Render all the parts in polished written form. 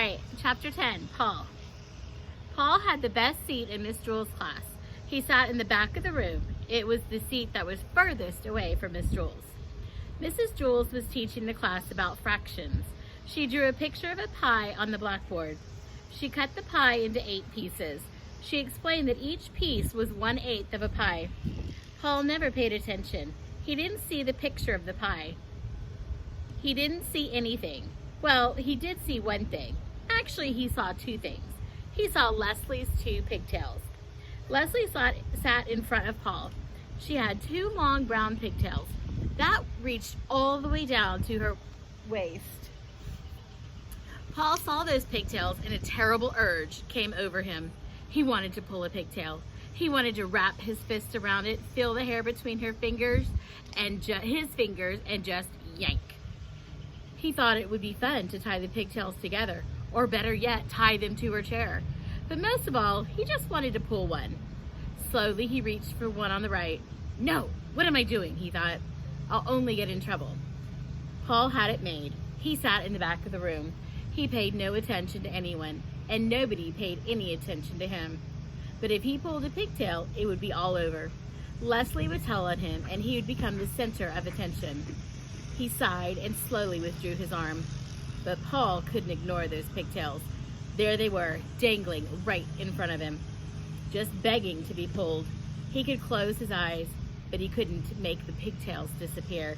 right, chapter 10, Paul. Paul had the best seat in Miss Jewls' class. He sat in the back of the room. It was the seat that was furthest away from Miss Jewls. Mrs. Jewls was teaching the class about fractions. She drew a picture of a pie on the blackboard. She cut the pie into 8 pieces. She explained that each piece was 1/8 of a pie. Paul never paid attention. He didn't see the picture of the pie. He didn't see anything. Well, he did see one thing. Actually, he saw 2 things. He saw Leslie's 2 pigtails. Leslie sat in front of Paul. She had 2 long brown pigtails. That reached all the way down to her waist. Paul saw those pigtails and a terrible urge came over him. He wanted to pull a pigtail. He wanted to wrap his fist around it, feel the hair between her fingers and his fingers, and just yank. He thought it would be fun to tie the pigtails together, or better yet, tie them to her chair. But most of all, he just wanted to pull one. Slowly, he reached for one on the right. No, what am I doing, he thought. I'll only get in trouble. Paul had it made. He sat in the back of the room. He paid no attention to anyone, and nobody paid any attention to him. But if he pulled a pigtail, it would be all over. Leslie would tell on him, and he would become the center of attention. He sighed and slowly withdrew his arm. But Paul couldn't ignore those pigtails. There they were, dangling right in front of him, just begging to be pulled. He could close his eyes, but he couldn't make the pigtails disappear.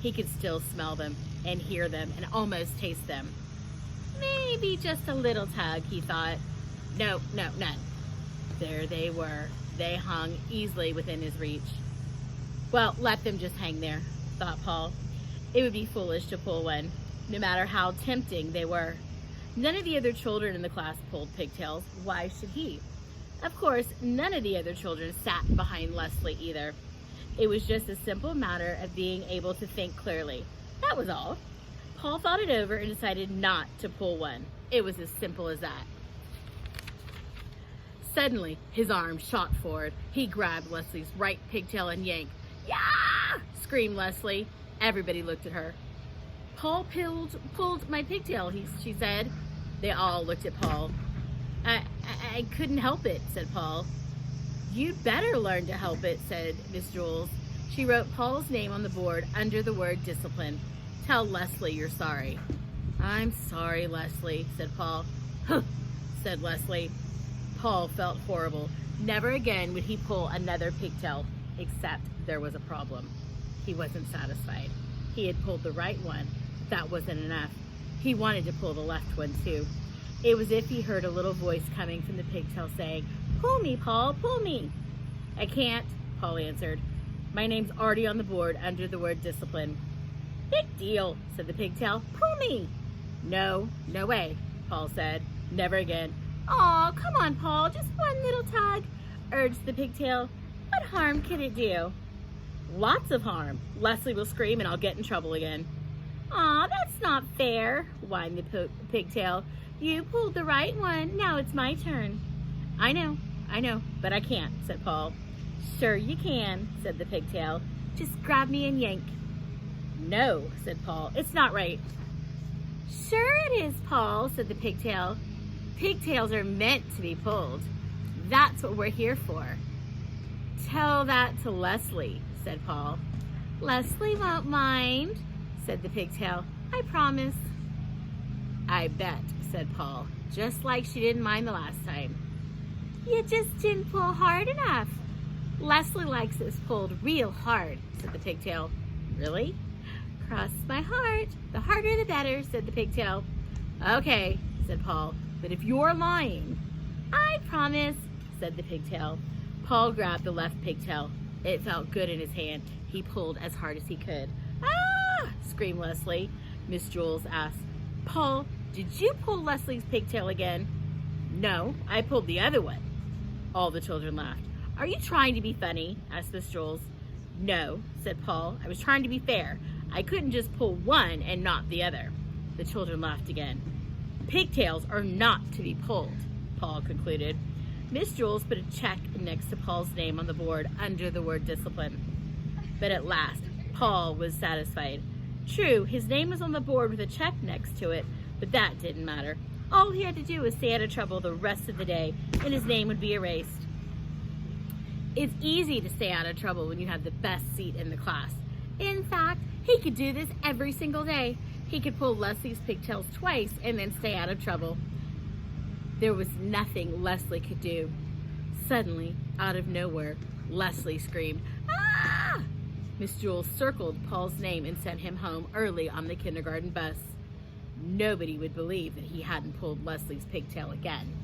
He could still smell them and hear them and almost taste them. Maybe just a little tug, he thought. No, none. There they were. They hung easily within his reach. Well, let them just hang there, thought Paul. It would be foolish to pull one, no matter how tempting they were. None of the other children in the class pulled pigtails. Why should he? Of course, none of the other children sat behind Leslie either. It was just a simple matter of being able to think clearly. That was all. Paul thought it over and decided not to pull one. It was as simple as that. Suddenly, his arm shot forward. He grabbed Leslie's right pigtail and yanked. "Yeah!" screamed Leslie. Everybody looked at her. Paul pulled my pigtail, she said. They all looked at Paul. I couldn't help it, said Paul. You'd better learn to help it, said Miss Jewls. She wrote Paul's name on the board under the word discipline. Tell Leslie you're sorry. I'm sorry, Leslie, said Paul. Huh, said Leslie. Paul felt horrible. Never again would he pull another pigtail, except there was a problem. He wasn't satisfied. He had pulled the right one. That wasn't enough. He wanted to pull the left one too. It was as if he heard a little voice coming from the pigtail saying, "Pull me, Paul, pull me." "I can't," Paul answered. "My name's already on the board under the word discipline." "Big deal," said the pigtail. "Pull me." No way, Paul said. Never again. "Aw, come on, Paul, just one little tug," urged the pigtail. "What harm can it do?" "Lots of harm. Leslie will scream and I'll get in trouble again." "Aw, that's not fair," whined the pigtail. "You pulled the right one, now it's my turn." I know, but I can't," said Paul. "Sure you can," said the pigtail. "Just grab me and yank." "No," said Paul, "it's not right." "Sure it is, Paul," said the pigtail. "Pigtails are meant to be pulled. That's what we're here for." "Tell that to Leslie," said Paul. "Leslie won't mind," said the pigtail. "I promise." "I bet," said Paul, just like she didn't mind the last time. "You just didn't pull hard enough." "Leslie likes this pulled real hard," said the pigtail. "Really?" "Cross my heart. The harder the better," said the pigtail. "Okay," said Paul, "but if you're lying..." "I promise," said the pigtail. Paul grabbed the left pigtail. It felt good in his hand. He pulled as hard as he could. "Ah!" screamed Leslie. Miss Jewls asked, "Paul, did you pull Leslie's pigtail again?" "No, I pulled the other one." All the children laughed. "Are you trying to be funny?" asked Miss Jewls. "No," said Paul. "I was trying to be fair. I couldn't just pull one and not the other." The children laughed again. "Pigtails are not to be pulled," Paul concluded. Miss Jewls put a check next to Paul's name on the board under the word discipline. But at last, Paul was satisfied. True, his name was on the board with a check next to it, but that didn't matter. All he had to do was stay out of trouble the rest of the day, and his name would be erased. It's easy to stay out of trouble when you have the best seat in the class. In fact, he could do this every single day. He could pull Leslie's pigtails twice and then stay out of trouble. There was nothing Leslie could do. Suddenly, out of nowhere, Leslie screamed, "Ah!" Miss Jewls circled Paul's name and sent him home early on the kindergarten bus. Nobody would believe that he hadn't pulled Leslie's pigtail again.